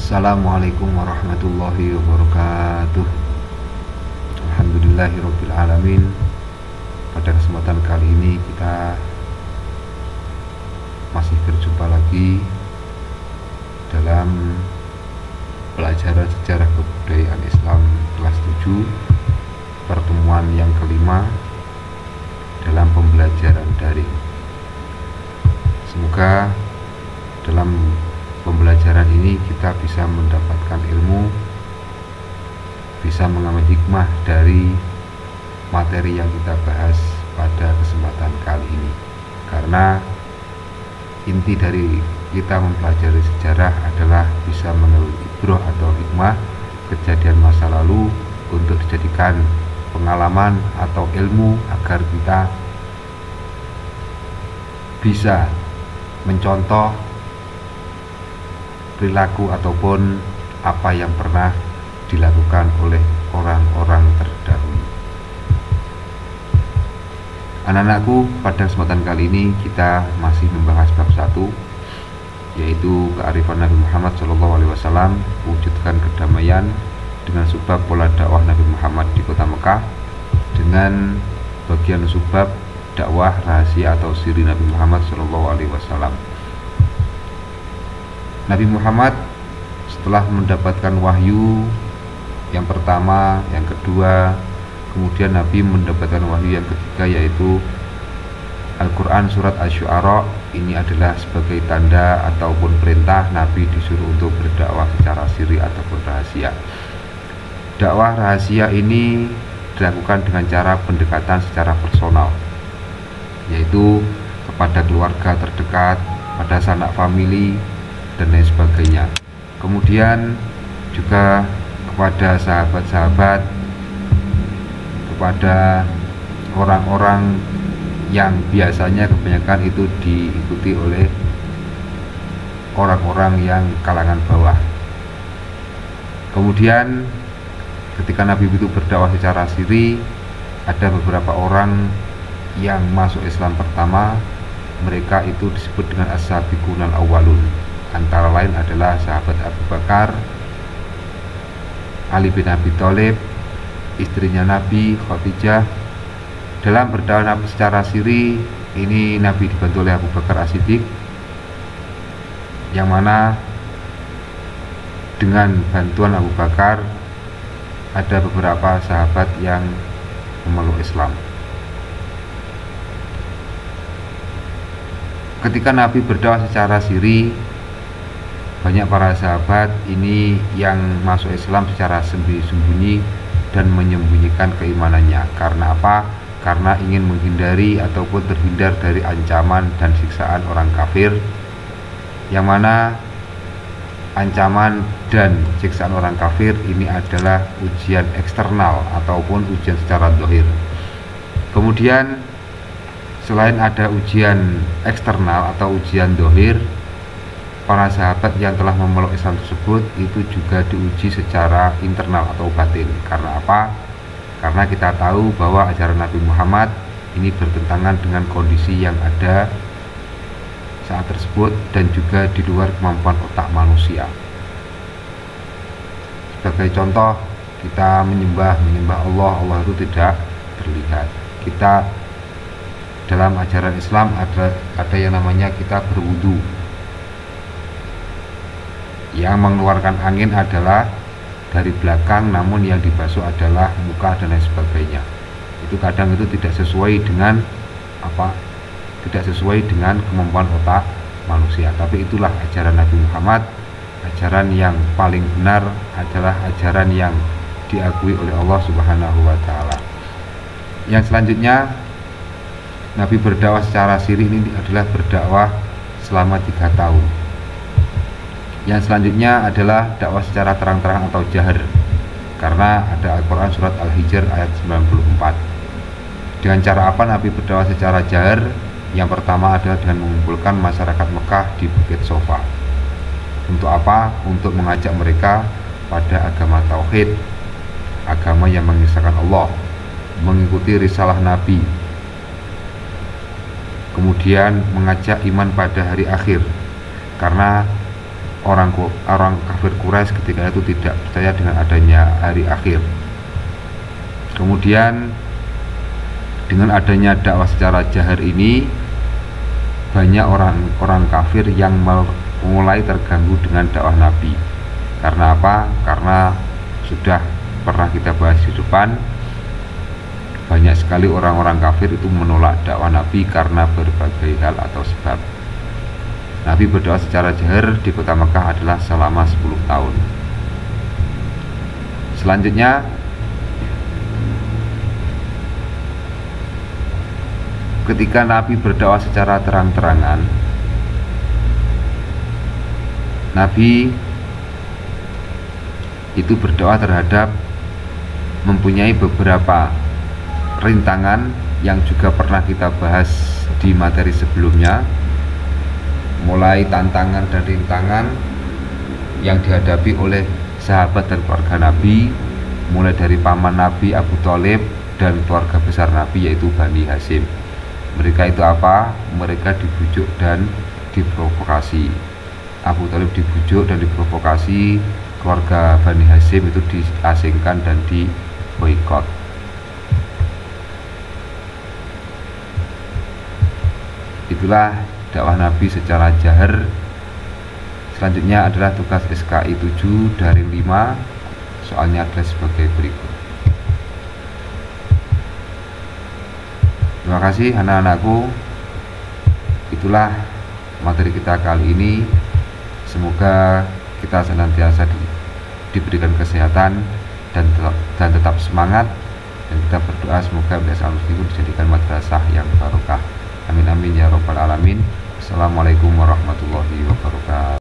Assalamualaikum warahmatullahi wabarakatuh. Alhamdulillahirrabbilalamin. Pada kesempatan kali ini kita masih berjumpa lagi dalam pelajaran sejarah kebudayaan Islam kelas 7, pertemuan yang kelima dalam pembelajaran daring. Semoga dalam pembelajaran ini kita bisa mendapatkan ilmu, bisa mengambil hikmah dari materi yang kita bahas pada kesempatan kali ini. Karena inti dari kita mempelajari sejarah adalah bisa mengambil ibrah atau hikmah kejadian masa lalu untuk dijadikan pengalaman atau ilmu agar kita bisa mencontoh perilaku ataupun apa yang pernah dilakukan oleh orang-orang terdahulu. Anak-anakku, pada kesempatan kali ini kita masih membahas bab 1, yaitu kearifan Nabi Muhammad SAW wujudkan kedamaian, dengan subbab pola dakwah Nabi Muhammad di kota Mekah, dengan bagian subbab dakwah rahasia atau siri Nabi Muhammad SAW. Nabi Muhammad setelah mendapatkan wahyu yang pertama, yang kedua, kemudian Nabi mendapatkan wahyu yang ketiga, yaitu Al-Quran surat Asy-Syu'ara. Ini adalah sebagai tanda ataupun perintah Nabi disuruh untuk berdakwah secara siri ataupun rahasia. Dakwah rahasia ini dilakukan dengan cara pendekatan secara personal, yaitu kepada keluarga terdekat, pada sanak famili, dan lain sebagainya. Kemudian juga kepada sahabat-sahabat, kepada orang-orang yang biasanya kebanyakan itu diikuti oleh orang-orang yang kalangan bawah. Kemudian ketika Nabi itu berdakwah secara siri, ada beberapa orang yang masuk Islam pertama. Mereka itu disebut dengan as-sabiqunal awwalun. Antara lain adalah sahabat Abu Bakar, Ali bin Abi Thalib, istrinya Nabi Khadijah. Dalam berdakwah Nabi secara siri ini, Nabi dibantu oleh Abu Bakar As-Siddiq, yang mana dengan bantuan Abu Bakar ada beberapa sahabat yang memeluk Islam. Ketika Nabi berdakwah secara siri, banyak para sahabat ini yang masuk Islam secara sembunyi-sembunyi dan menyembunyikan keimanannya. Karena apa? Karena ingin menghindari ataupun terhindar dari ancaman dan siksaan orang kafir, yang mana ancaman dan siksaan orang kafir ini adalah ujian eksternal ataupun ujian secara zahir. Kemudian selain ada ujian eksternal atau ujian zahir, para sahabat yang telah memeluk Islam tersebut itu juga diuji secara internal atau batin. Karena apa? Karena kita tahu bahwa ajaran Nabi Muhammad ini bertentangan dengan kondisi yang ada saat tersebut dan juga di luar kemampuan otak manusia. Sebagai contoh, kita menyembah Allah, Allah itu tidak terlihat. Kita dalam ajaran Islam ada yang namanya kita berwudu. Yang mengeluarkan angin adalah dari belakang, namun yang dibasuh adalah muka dan lain sebagainya. Itu kadang itu tidak sesuai dengan tidak sesuai dengan kemampuan otak manusia. Tapi itulah ajaran Nabi Muhammad. Ajaran yang paling benar adalah ajaran yang diakui oleh Allah Subhanahu wa Ta'ala. Yang selanjutnya, Nabi berdakwah secara siri ini adalah berdakwah selama 3 tahun. Yang selanjutnya adalah dakwah secara terang-terang atau jahar, karena ada Al-Quran surat Al-Hijr ayat 94. Dengan cara apa Nabi berdakwah secara jahar? Yang pertama adalah dengan mengumpulkan masyarakat Mekah di Bukit Sofa. Untuk apa? Untuk mengajak mereka pada agama tauhid, agama yang mengisahkan Allah, mengikuti risalah Nabi, kemudian mengajak iman pada hari akhir. Karena orang kafir Quraisy ketika itu tidak percaya dengan adanya hari akhir. Kemudian dengan adanya dakwah secara jahar ini, banyak orang kafir yang mulai terganggu dengan dakwah Nabi. Karena apa? Karena sudah pernah kita bahas di depan, banyak sekali orang-orang kafir itu menolak dakwah Nabi karena berbagai hal atau sebab. Nabi berdakwah secara jahar di kota Mekah adalah selama 10 tahun. Selanjutnya, ketika Nabi berdakwah secara terang-terangan, Nabi itu berdakwah terhadap mempunyai beberapa rintangan yang juga pernah kita bahas di materi sebelumnya, mulai tantangan dan rintangan yang dihadapi oleh sahabat dan keluarga Nabi, mulai dari paman Nabi Abu Thalib dan keluarga besar Nabi yaitu Bani Hashim. Mereka itu apa? Mereka dibujuk dan diprovokasi. Abu Thalib dibujuk dan diprovokasi, keluarga Bani Hashim itu diasingkan dan diboikot. Itulah dakwah Nabi secara jahar. Selanjutnya adalah tugas SKI 7 dari 5. Soalnya adalah sebagai berikut. Terima kasih anak-anakku. Itulah materi kita kali ini. Semoga kita senantiasa diberikan kesehatan dan tetap semangat, dan kita berdoa semoga Madrasah Al-Muslim itu dijadikan madrasah yang barokah. Amin amin ya rabbal alamin. Assalamualaikum warahmatullahi wabarakatuh.